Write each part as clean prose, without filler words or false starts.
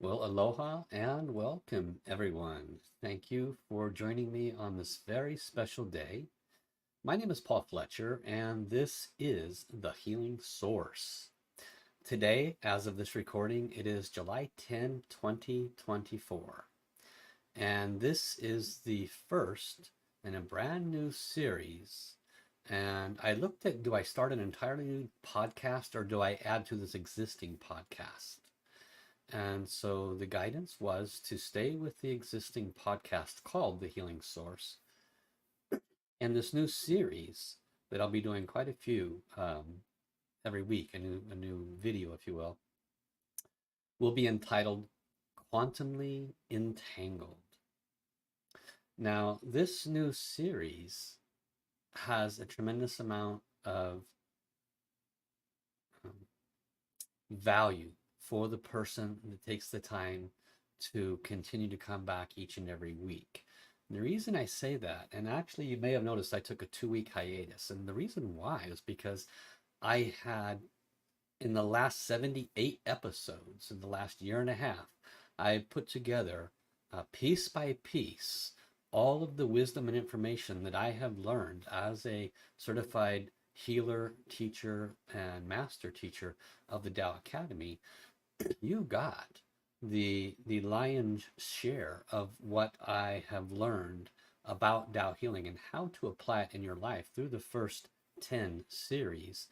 Well, aloha and welcome, everyone. Thank you for joining me on this very special day. My name is Paul Fletcher, and this is The Healing Source. Today, as of this recording, it is July 10, 2024. And this is the first in a brand new series. And I looked at, do I start an entirely new podcast or do I add to this existing podcast? And so the guidance was to stay with the existing podcast called The Healing Source. And this new series that I'll be doing quite a few every week, a new video, if you will be entitled Quantumly Entangled. Now, this new series has a tremendous amount of um, value for the person that takes the time to continue to come back each and every week. And the reason I say that, and actually you may have noticed I took a 2 week hiatus, and the reason why is because I had, in the last 78 episodes, in the last year and a half, I put together piece by piece all of the wisdom and information that I have learned as a certified healer, teacher, and master teacher of the Tao Academy. You got the lion's share of what I have learned about Tao healing and how to apply it in your life through the first 10 series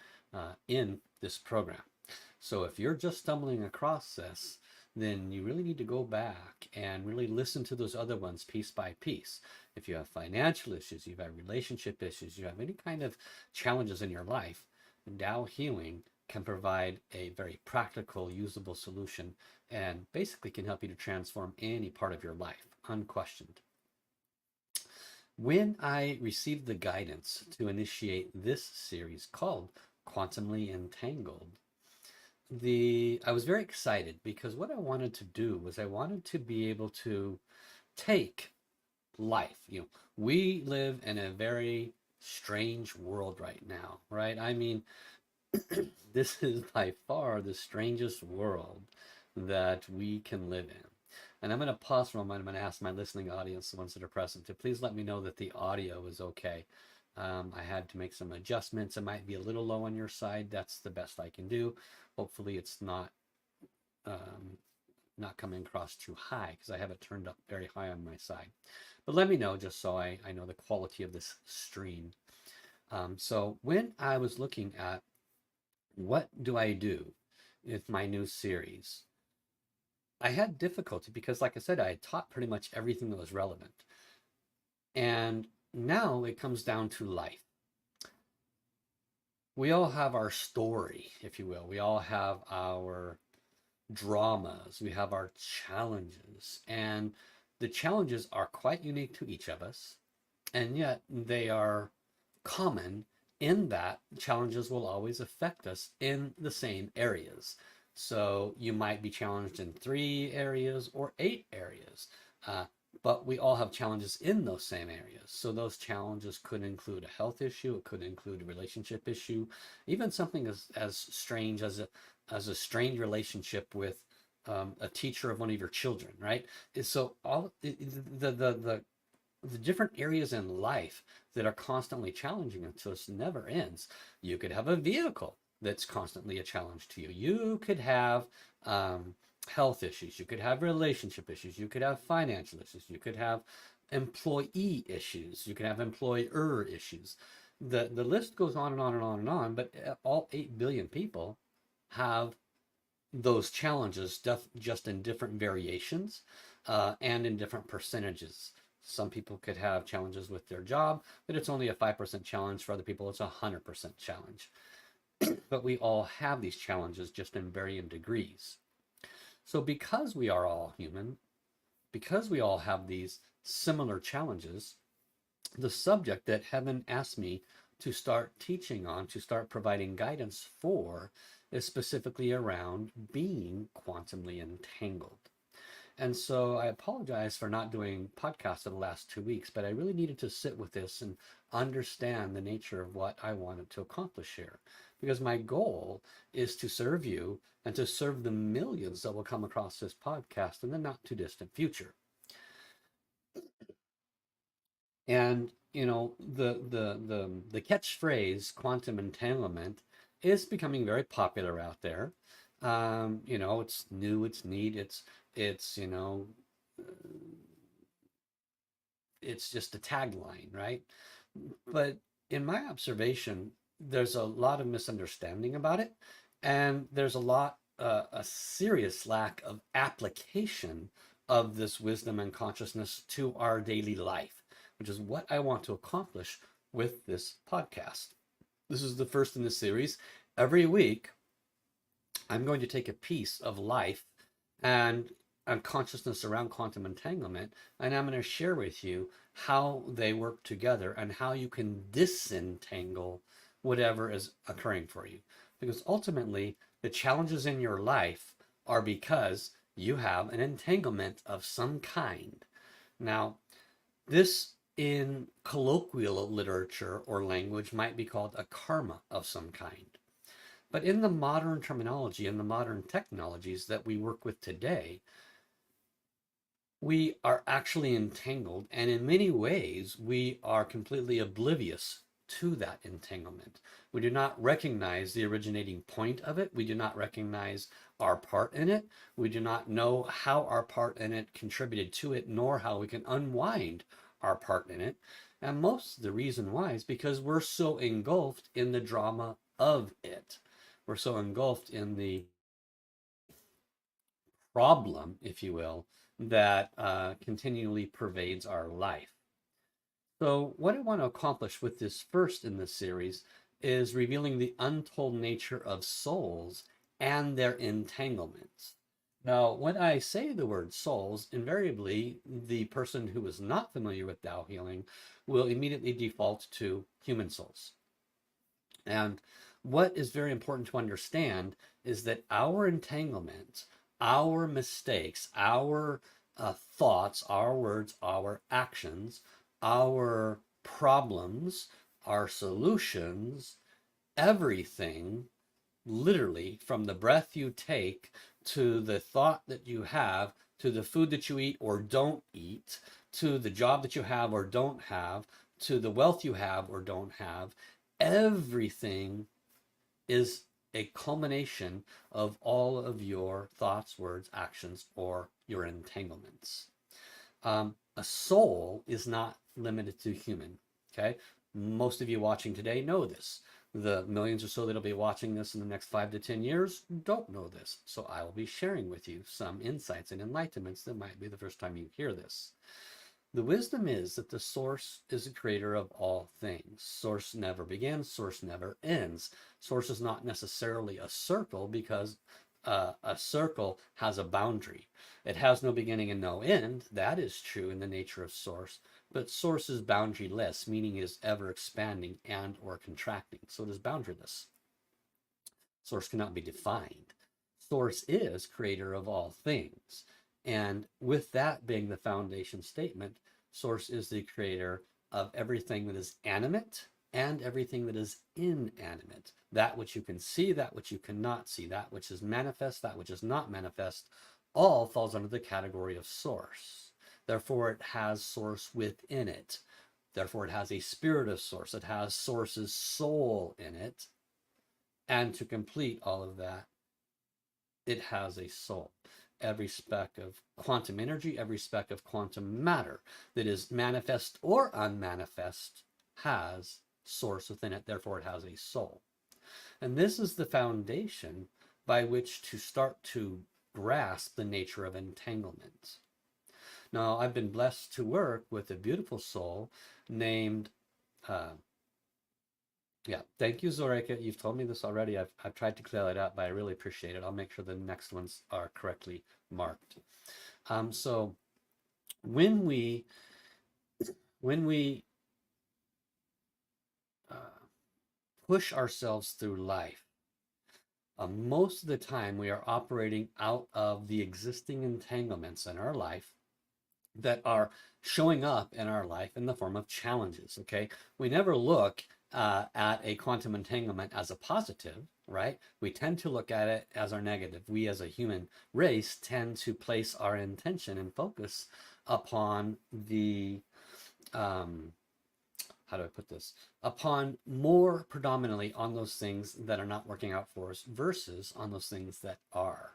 in this program. So if you're just stumbling across this, then you really need to go back and really listen to those other ones piece by piece. If you have financial issues, you have relationship issues, you have any kind of challenges in your life, Tao healing can provide a very practical, usable solution and basically can help you to transform any part of your life, unquestioned. When I received the guidance to initiate this series called Quantumly Entangled, I was very excited because what I wanted to do was I wanted to be able to take life. We live in a very strange world right now, right? I mean, this is by far the strangest world that we can live in. And I'm going to pause for a moment. I'm going to ask my listening audience, the ones that are present, to please let me know that the audio is okay. I had to make some adjustments. It might be a little low on your side. That's the best I can do. Hopefully it's not coming across too high because I have it turned up very high on my side. But let me know just so I know the quality of this stream. So when I was looking at what do I do with my new series, I had difficulty because, like I said, I had taught pretty much everything that was relevant. And now it comes down to life. We all have our story, if you will. We all have our dramas. We have our challenges. And the challenges are quite unique to each of us. And yet they are common in that challenges will always affect us in the same areas. So you might be challenged in 3 areas or 8 areas, but we all have challenges in those same areas. So those challenges could include a health issue, it could include a relationship issue, even something as strange as a strained relationship with a teacher of one of your children, right? So all the different areas in life that are constantly challenging until it never ends. You could have a vehicle that's constantly a challenge to you. You could have health issues. You could have relationship issues. You could have financial issues. You could have employee issues. You could have employer issues. The list goes on and on and on and on, but all 8 billion people have those challenges just in different variations and in different percentages. Some people could have challenges with their job, but it's only a 5% challenge. For other people, it's a 100% challenge. But we all have these challenges just in varying degrees. So because we are all human, because we all have these similar challenges, the subject that heaven asked me to start teaching on, to start providing guidance for, is specifically around being quantumly entangled. And so I apologize for not doing podcasts for the last 2 weeks, but I really needed to sit with this and understand the nature of what I wanted to accomplish here. Because my goal is to serve you and to serve the millions that will come across this podcast in the not too distant future. And the catchphrase quantum entanglement is becoming very popular out there. It's new, it's neat, it's it's just a tagline, right? But in my observation, there's a lot of misunderstanding about it, and there's a serious lack of application of this wisdom and consciousness to our daily life, which is what I want to accomplish with this podcast. This is the first in the series. Every week, I'm going to take a piece of life and consciousness around quantum entanglement, and I'm going to share with you how they work together and how you can disentangle whatever is occurring for you. Because ultimately, the challenges in your life are because you have an entanglement of some kind. Now, this in colloquial literature or language might be called a karma of some kind. But in the modern terminology and the modern technologies that we work with today, we are actually entangled, and in many ways, we are completely oblivious to that entanglement. We do not recognize the originating point of it. We do not recognize our part in it. We do not know how our part in it contributed to it, nor how we can unwind our part in it. And most of the reason why is because we're so engulfed in the drama of it. We're so engulfed in the problem, if you will, that continually pervades our life. So what I want to accomplish with this first in this series is revealing the untold nature of souls and their entanglements. Now, when I say the word souls, invariably the person who is not familiar with Tao healing will immediately default to human souls. And what is very important to understand is that our entanglements, our mistakes, our thoughts, our words, our actions, our problems, our solutions, everything, literally from the breath you take to the thought that you have, to the food that you eat or don't eat, to the job that you have or don't have, to the wealth you have or don't have, everything is a culmination of all of your thoughts, words, actions, or your entanglements. A soul is not limited to human. Okay, most of you watching today know this. The millions or so that'll be watching this in the next 5 to 10 years don't know this. So I will be sharing with you some insights and enlightenments that might be the first time you hear this. The wisdom is that the source is the creator of all things. Source never begins, source never ends. Source is not necessarily a circle because a circle has a boundary. It has no beginning and no end. That is true in the nature of source. But source is boundaryless, meaning it is ever expanding and or contracting. So it is boundaryless. Source cannot be defined. Source is creator of all things. And with that being the foundation statement, Source is the creator of everything that is animate and everything that is inanimate. That which you can see, that which you cannot see, that which is manifest, that which is not manifest, all falls under the category of Source. Therefore, it has Source within it. Therefore, it has a spirit of Source. It has Source's soul in it. And to complete all of that, it has a soul. Every speck of quantum energy, every speck of quantum matter that is manifest or unmanifest has source within it. Therefore, it has a soul. And this is the foundation by which to start to grasp the nature of entanglement. Now, I've been blessed to work with a beautiful soul named yeah, thank you, Zoreka. You've told me this already. I've tried to clear it up, but I really appreciate it. I'll make sure the next ones are correctly marked. So when we push ourselves through life, Most of the time we are operating out of the existing entanglements in our life that are showing up in our life in the form of challenges. Okay, we never look at a quantum entanglement as a positive, right? We tend to look at it as our negative. We as a human race tend to place our intention and focus upon the how do I put this? Upon more predominantly on those things that are not working out for us versus on those things that are.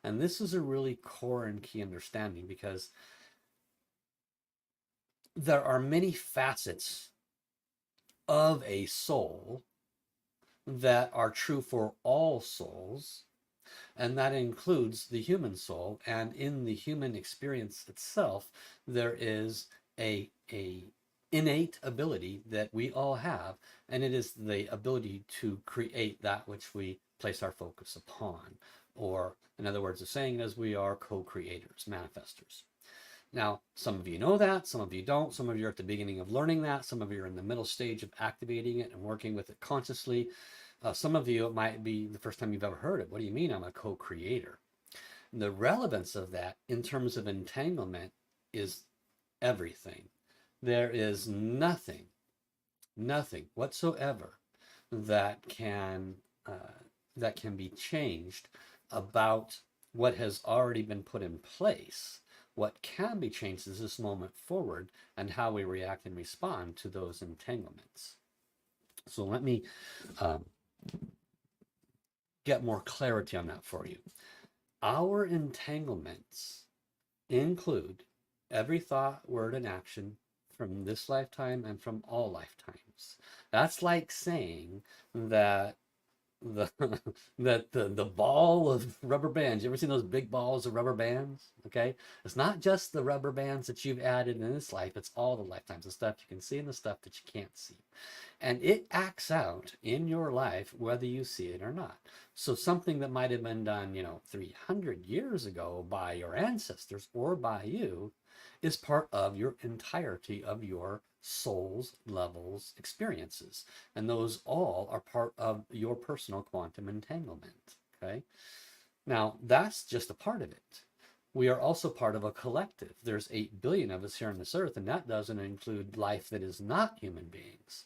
And this is a really core and key understanding, because there are many facets of a soul that are true for all souls, and that includes the human soul. And in the human experience itself, there is a innate ability that we all have, and it is the ability to create that which we place our focus upon, or in other words of saying it, as we are co-creators, manifestors. Now, some of you know that, some of you don't. Some of you are at the beginning of learning that. Some of you are in the middle stage of activating it and working with it consciously. Some of you, it might be the first time you've ever heard it. What do you mean I'm a co-creator? The relevance of that in terms of entanglement is everything. There is nothing whatsoever that can be changed about what has already been put in place. What can be changed is this moment forward and how we react and respond to those entanglements. So let me get more clarity on that for you. Our entanglements include every thought, word, and action from this lifetime and from all lifetimes. That's like saying that the ball of rubber bands, you ever seen those big balls of rubber bands? Okay, it's not just the rubber bands that you've added in this life, it's all the lifetimes, the stuff you can see and the stuff that you can't see, and it acts out in your life whether you see it or not. So something that might have been done 300 years ago by your ancestors or by you is part of your entirety of your soul's levels experiences, and those all are part of your personal quantum entanglement. Okay, now that's just a part of it. We are also part of a collective. There's 8 billion of us here on this earth, and that doesn't include life that is not human beings.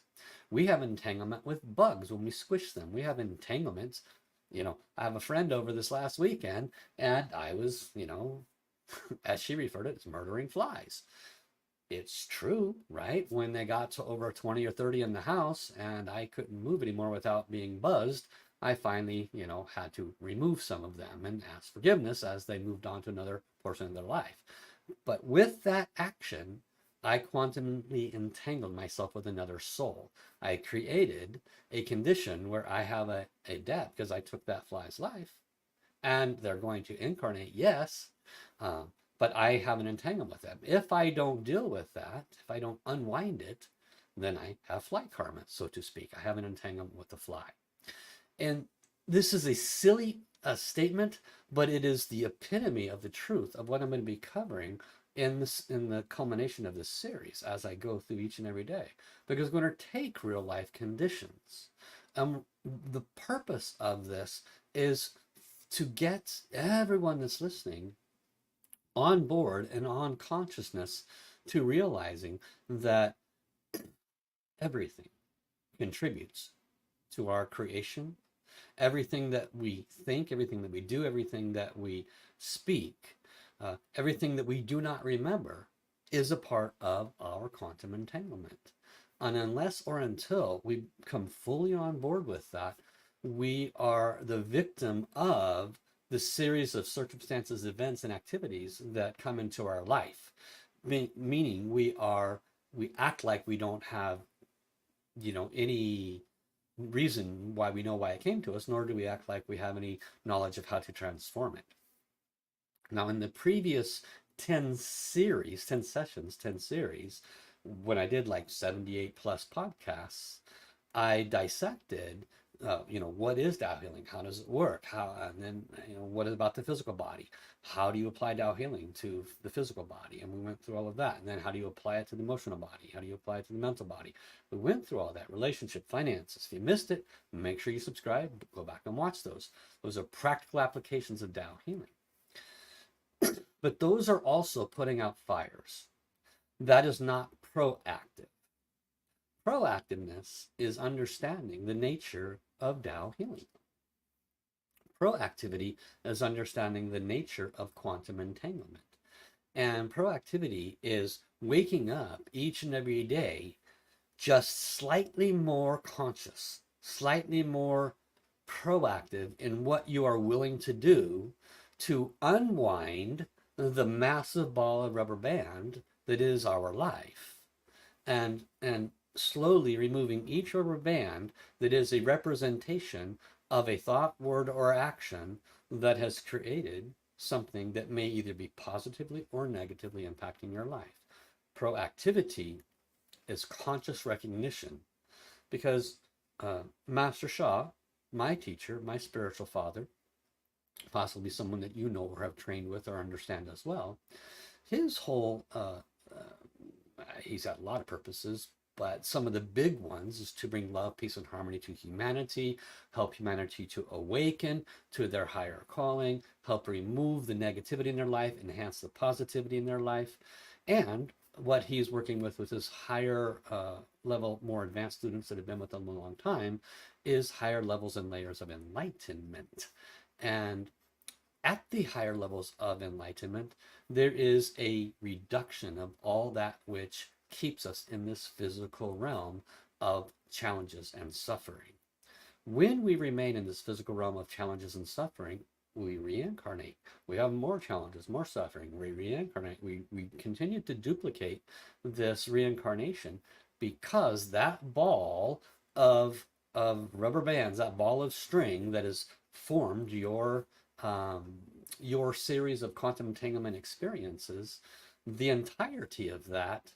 We have entanglement with bugs when we squish them. We have entanglements. I have a friend over this last weekend, and I was, as she referred to it, as murdering flies. It's true, right? When they got to over 20 or 30 in the house and I couldn't move anymore without being buzzed, I finally, had to remove some of them and ask forgiveness as they moved on to another portion of their life. But with that action, I quantumly entangled myself with another soul. I created a condition where I have a debt because I took that fly's life, and they're going to incarnate, yes, but I have an entanglement with them. If I don't deal with that, if I don't unwind it, then I have fly karma, so to speak. I have an entanglement with the fly. And this is a silly statement, but it is the epitome of the truth of what I'm going to be covering in the culmination of this series as I go through each and every day. Because we're going to take real life conditions. The purpose of this is to get everyone that's listening on board and on consciousness to realizing that everything contributes to our creation. Everything that we think, everything that we do, everything that we speak, everything that we do not remember is a part of our quantum entanglement. And unless or until we come fully on board with that, we are the victim of the series of circumstances, events, and activities that come into our life. Meaning we act like we don't have, any reason why we know why it came to us, nor do we act like we have any knowledge of how to transform it. Now, in the previous 10 series, when I did like 78 plus podcasts, I dissected what is Tao healing? How does it work? And then, what about the physical body? How do you apply Tao healing to the physical body? And we went through all of that. And then how do you apply it to the emotional body? How do you apply it to the mental body? We went through all that. Relationship, finances. If you missed it, make sure you subscribe, go back and watch those. Those are practical applications of Tao healing. But those are also putting out fires. That is not proactive. Proactiveness is understanding the nature of Tao healing. Proactivity is understanding the nature of quantum entanglement. And proactivity is waking up each and every day just slightly more conscious, slightly more proactive in what you are willing to do to unwind the massive ball of rubber band that is our life, and slowly removing each rubber band that is a representation of a thought, word, or action that has created something that may either be positively or negatively impacting your life. Proactivity is conscious recognition, because Master Sha, my teacher, my spiritual father, possibly someone that you know or have trained with or understand as well, his whole, he's got a lot of purposes, but some of the big ones is to bring love, peace, and harmony to humanity, help humanity to awaken to their higher calling, help remove the negativity in their life, enhance the positivity in their life. And what he's working with his higher level, more advanced students that have been with him a long time, is higher levels and layers of enlightenment. And at the higher levels of enlightenment, there is a reduction of all that which keeps us in this physical realm of challenges and suffering. When we remain in this physical realm of challenges and suffering, we reincarnate. We have more challenges, more suffering. We reincarnate. We continue to duplicate this reincarnation, because that ball of rubber bands, that ball of string that has formed your series of quantum entanglement experiences, the entirety of that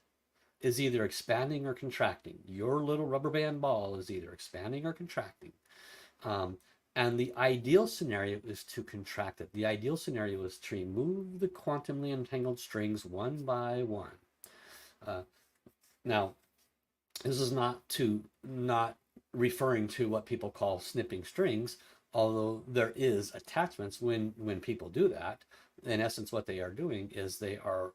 is either expanding or contracting. Your little rubber band ball is either expanding or contracting. And the ideal scenario is to contract it. The ideal scenario is to remove the quantumly entangled strings one by one. Now, this is not referring to what people call snipping strings, although there is attachments when people do that. In essence, what they are doing is they are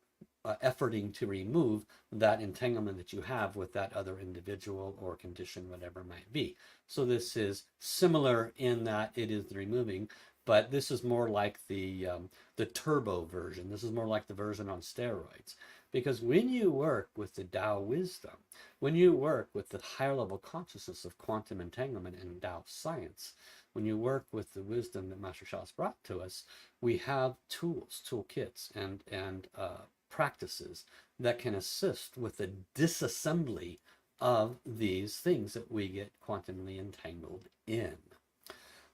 efforting to remove that entanglement that you have with that other individual or condition, whatever it might be. So this is similar in that it is the removing, but this is more like the turbo version. This is more like the version on steroids. Because when you work with the Tao wisdom, when you work with the higher level consciousness of quantum entanglement and Tao science, when you work with the wisdom that Master Sha has brought to us, we have tools, toolkits, and practices that can assist with the disassembly of these things that we get quantumly entangled in.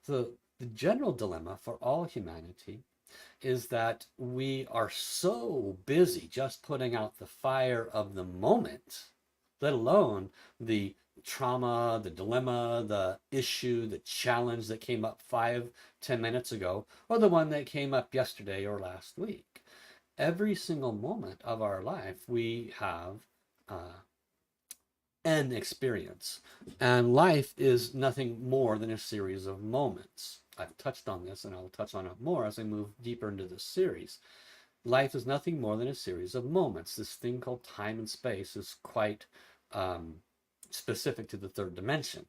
So the general dilemma for all humanity is that we are so busy just putting out the fire of the moment, let alone the trauma, the dilemma, the issue, the challenge that came up 5-10 minutes ago, or the one that came up yesterday or last week. Every single moment of our life, we have an experience. And life is nothing more than a series of moments. I've touched on this, and I'll touch on it more as I move deeper into this series. Life is nothing more than a series of moments. This thing called time and space is quite specific to the third dimension.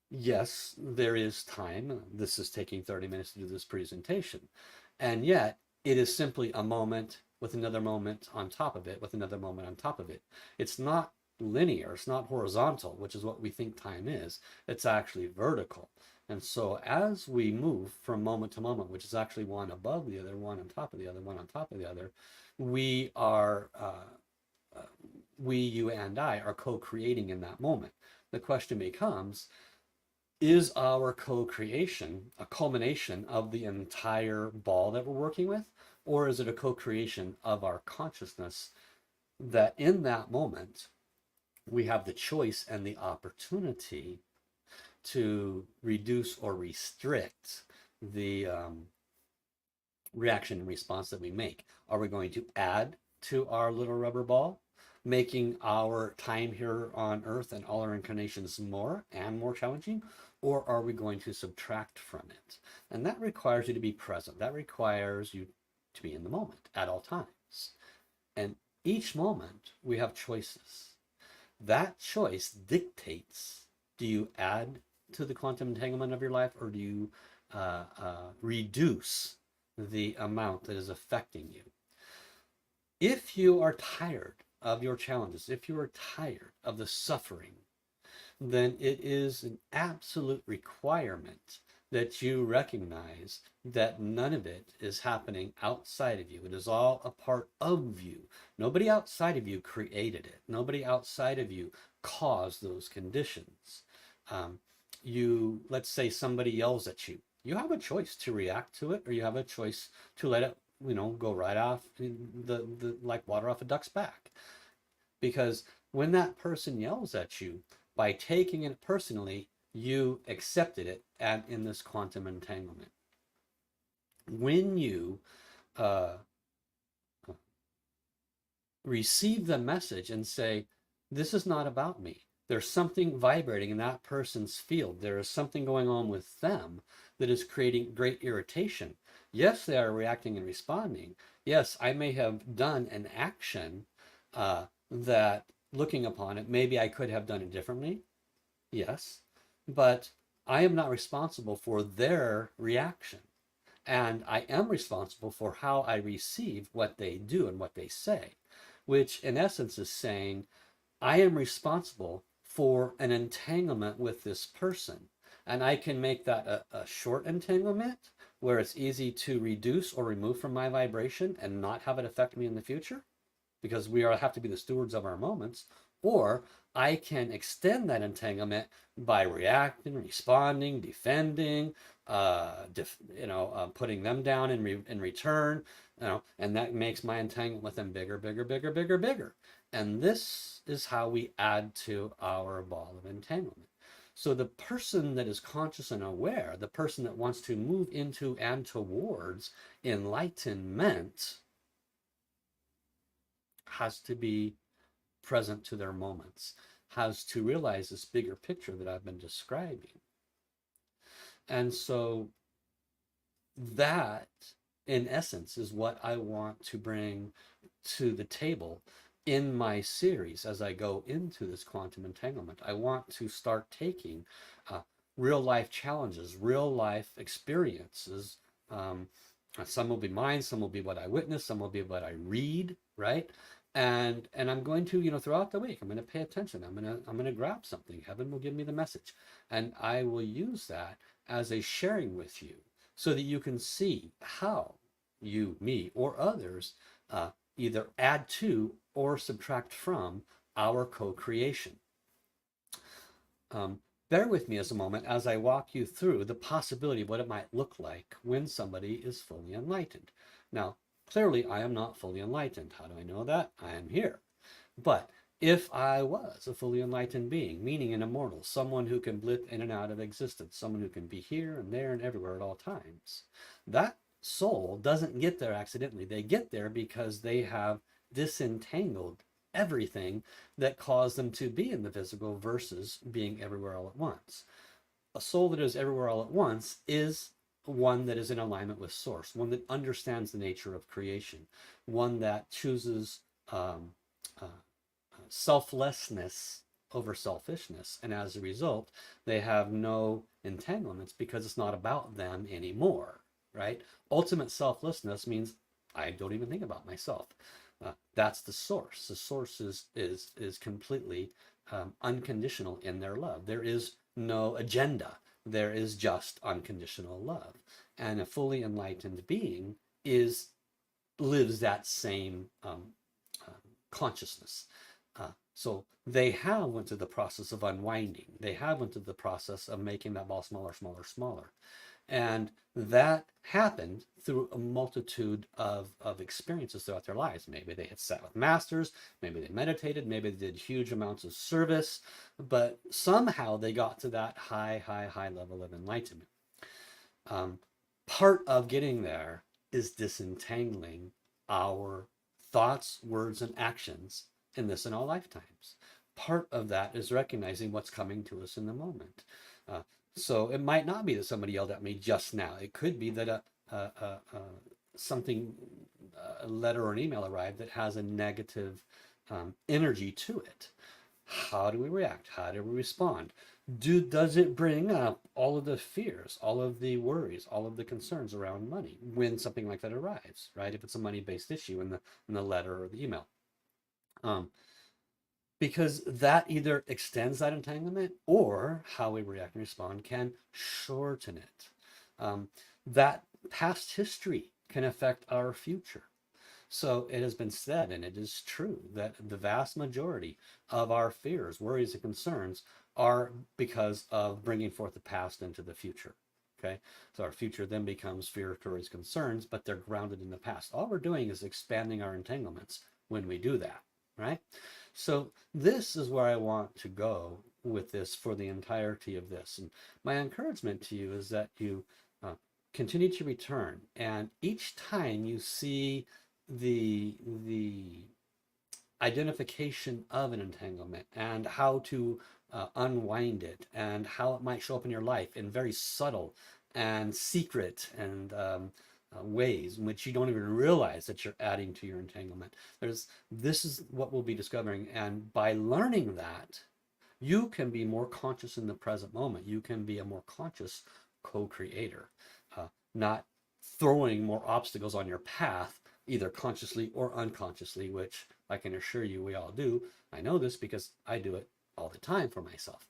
Yes, there is time. This is taking 30 minutes to do this presentation. And yet, it is simply a moment with another moment on top of it, with another moment on top of it. It's not linear, it's not horizontal, which is what we think time is. It's actually vertical. And so as we move from moment to moment, which is actually one above the other, one on top of the other, one on top of the other, we are, you and I are co-creating in that moment. The question becomes, is our co-creation a culmination of the entire ball that we're working with? Or is it a co-creation of our consciousness that in that moment, we have the choice and the opportunity to reduce or restrict the reaction and response that we make. Are we going to add to our little rubber ball, making our time here on earth and all our incarnations more and more challenging? Or are we going to subtract from it? And that requires you to be present. That requires you to be in the moment at all times. And each moment we have choices. That choice dictates, do you add to the quantum entanglement of your life, or do you reduce the amount that is affecting you? If you are tired of your challenges, if you are tired of the suffering, then it is an absolute requirement that you recognize that none of it is happening outside of you. It is all a part of you. Nobody outside of you created it. Nobody outside of you caused those conditions. Let's say somebody yells at you. You have a choice to react to it, or you have a choice to let it, go right off like water off a duck's back. Because when that person yells at you, by taking it personally, you accepted it and in this quantum entanglement. When you receive the message and say, this is not about me. There's something vibrating in that person's field. There is something going on with them that is creating great irritation. Yes, they are reacting and responding. Yes, I may have done an action that, looking upon it, maybe I could have done it differently. Yes, but I am not responsible for their reaction. And I am responsible for how I receive what they do and what they say, which in essence is saying, I am responsible for an entanglement with this person. And I can make that a short entanglement where it's easy to reduce or remove from my vibration and not have it affect me in the future, because we have to be the stewards of our moments. Or I can extend that entanglement by reacting, responding, defending, putting them down in return, and that makes my entanglement with them bigger, bigger, bigger, bigger, bigger. And this is how we add to our ball of entanglement. So the person that is conscious and aware, the person that wants to move into and towards enlightenment, has to be present to their moments, has to realize this bigger picture that I've been describing. And so that, in essence, is what I want to bring to the table in my series as I go into this quantum entanglement. I want to start taking real life challenges, real life experiences. Some will be mine, some will be what I witness, some will be what I read, right? And I'm going to, throughout the week, I'm going to pay attention. I'm going to grab something. Heaven will give me the message, and I will use that as a sharing with you, so that you can see how you, me, or others either add to or subtract from our co-creation. Bear with me as a moment as I walk you through the possibility of what it might look like when somebody is fully enlightened. Now, clearly, I am not fully enlightened. How do I know that? I am here. But if I was a fully enlightened being, meaning an immortal, someone who can blip in and out of existence, someone who can be here and there and everywhere at all times, that soul doesn't get there accidentally. They get there because they have disentangled everything that caused them to be in the physical versus being everywhere all at once. A soul that is everywhere all at once is one that is in alignment with source, one that understands the nature of creation, one that chooses selflessness over selfishness. And as a result, they have no entanglements because it's not about them anymore, right? Ultimate selflessness means I don't even think about myself. That's the source. The source is completely unconditional in their love. There is no agenda. There is just unconditional love. And a fully enlightened being lives that same consciousness. So they have went through the process of unwinding. They have went through the process of making that ball smaller, smaller, smaller. And that happened through a multitude of experiences throughout their lives. Maybe they had sat with masters, maybe they meditated, maybe they did huge amounts of service, but somehow they got to that high, high, high level of enlightenment. Part of getting there is disentangling our thoughts, words, and actions in this and all lifetimes. Part of that is recognizing what's coming to us in the moment. So it might not be that somebody yelled at me just now. It could be that something, a letter or an email arrived that has a negative energy to it. How do we react? How do we respond? Does it bring up all of the fears, all of the worries, all of the concerns around money when something like that arrives, right? If it's a money-based issue in the letter or the email. Because that either extends that entanglement, or how we react and respond can shorten it. That past history can affect our future. So it has been said, and it is true, that the vast majority of our fears, worries, and concerns are because of bringing forth the past into the future. Okay, so our future then becomes fear, worries, concerns, but they're grounded in the past. All we're doing is expanding our entanglements when we do that, right? So this is where I want to go with this for the entirety of this. And my encouragement to you is that you continue to return, and each time you see the identification of an entanglement and how to unwind it and how it might show up in your life in very subtle and secret and ways in which you don't even realize that you're adding to your entanglement. This is what we'll be discovering, and by learning that, you can be more conscious in the present moment. You can be a more conscious co-creator, not throwing more obstacles on your path, either consciously or unconsciously, which I can assure you we all do. I know this because I do it all the time for myself.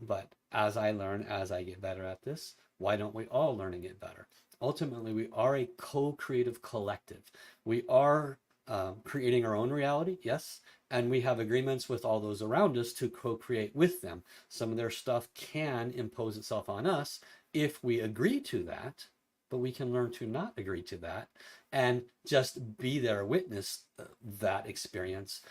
But as I learn, as I get better at this, why don't we all learn and get better? Ultimately, we are a co-creative collective. We are creating our own reality, yes, and we have agreements with all those around us to co-create with them. Some of their stuff can impose itself on us if we agree to that, but we can learn to not agree to that and just be there, witness that experience,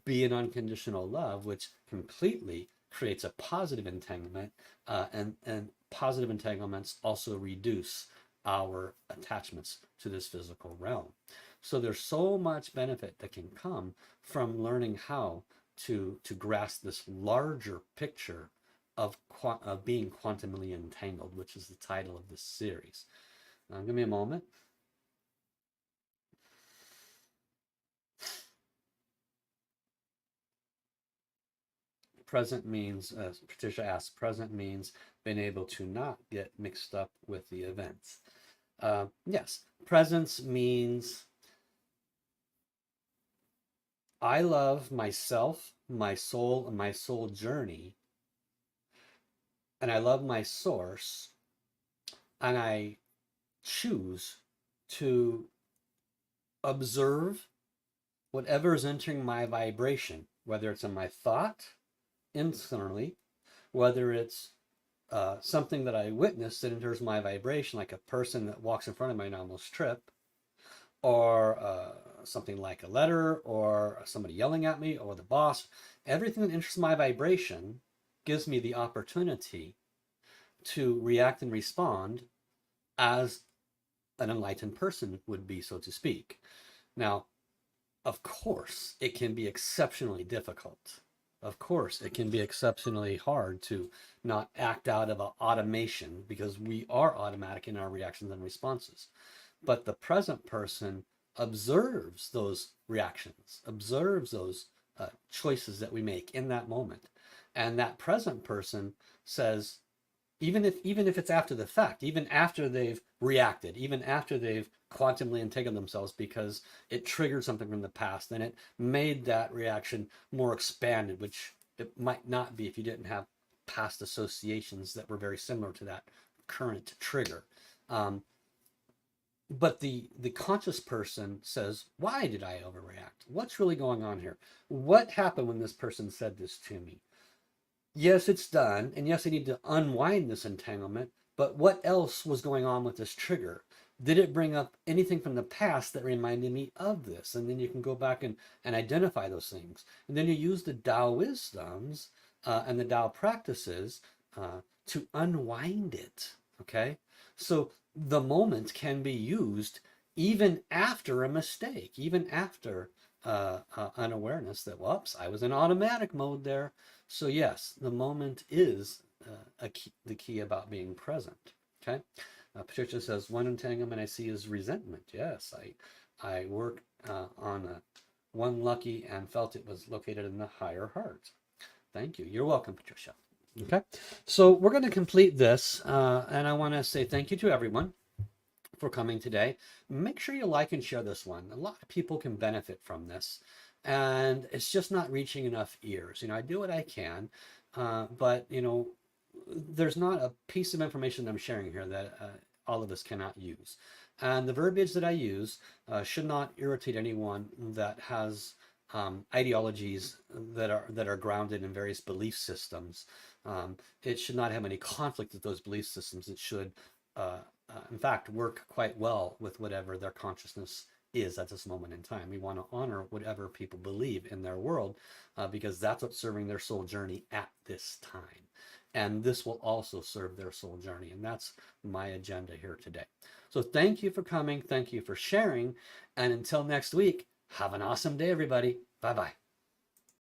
be an unconditional love, which completely creates a positive entanglement, and positive entanglements also reduce our attachments to this physical realm. So there's so much benefit that can come from learning how to grasp this larger picture of being quantumly entangled, which is the title of this series. Give me a moment. Present means, Patricia asks, present means being able to not get mixed up with the events. Yes, presence means I love myself, my soul, and my soul journey, and I love my source, and I choose to observe whatever is entering my vibration, whether it's in my thought, internally, whether it's something that I witness that enters my vibration, like a person that walks in front of me and I almost trip, or something like a letter, or somebody yelling at me, or the boss. Everything that enters my vibration gives me the opportunity to react and respond as an enlightened person would be, so to speak. Now, of course, it can be exceptionally difficult. Of course, it can be exceptionally hard to not act out of an automation, because we are automatic in our reactions and responses. But the present person observes those reactions, observes those choices that we make in that moment. And that present person says, even if it's after the fact, even after they've reacted, even after they've quantumly entangled themselves because it triggered something from the past and it made that reaction more expanded, which it might not be if you didn't have past associations that were very similar to that current trigger. but the conscious person says, why did I overreact? What's really going on here? What happened when this person said this to me? Yes, it's done. And yes, I need to unwind this entanglement. But what else was going on with this trigger? Did it bring up anything from the past that reminded me of this? And then you can go back and identify those things. And then you use the Tao wisdoms and the Tao practices to unwind it. Okay? So the moment can be used even after a mistake, even after unawareness that, whoops, I was in automatic mode there. So yes, the moment is the key about being present. Okay. Patricia says, one entanglement I see is resentment. Yes, I worked on one lucky and felt it was located in the higher heart. Thank you. You're welcome, Patricia. Okay. So we're going to complete this. And I want to say thank you to everyone for coming today. Make sure you like and share this one. A lot of people can benefit from this. And it's just not reaching enough ears. You know, I do what I can, but, you know, there's not a piece of information that I'm sharing here that all of us cannot use. And the verbiage that I use should not irritate anyone that has ideologies that are grounded in various belief systems. It should not have any conflict with those belief systems. It should, in fact, work quite well with whatever their consciousness is at this moment in time. We want to honor whatever people believe in their world because that's what's serving their soul journey at this time. And this will also serve their soul journey. And that's my agenda here today. So thank you for coming. Thank you for sharing. And until next week, have an awesome day, everybody. Bye-bye.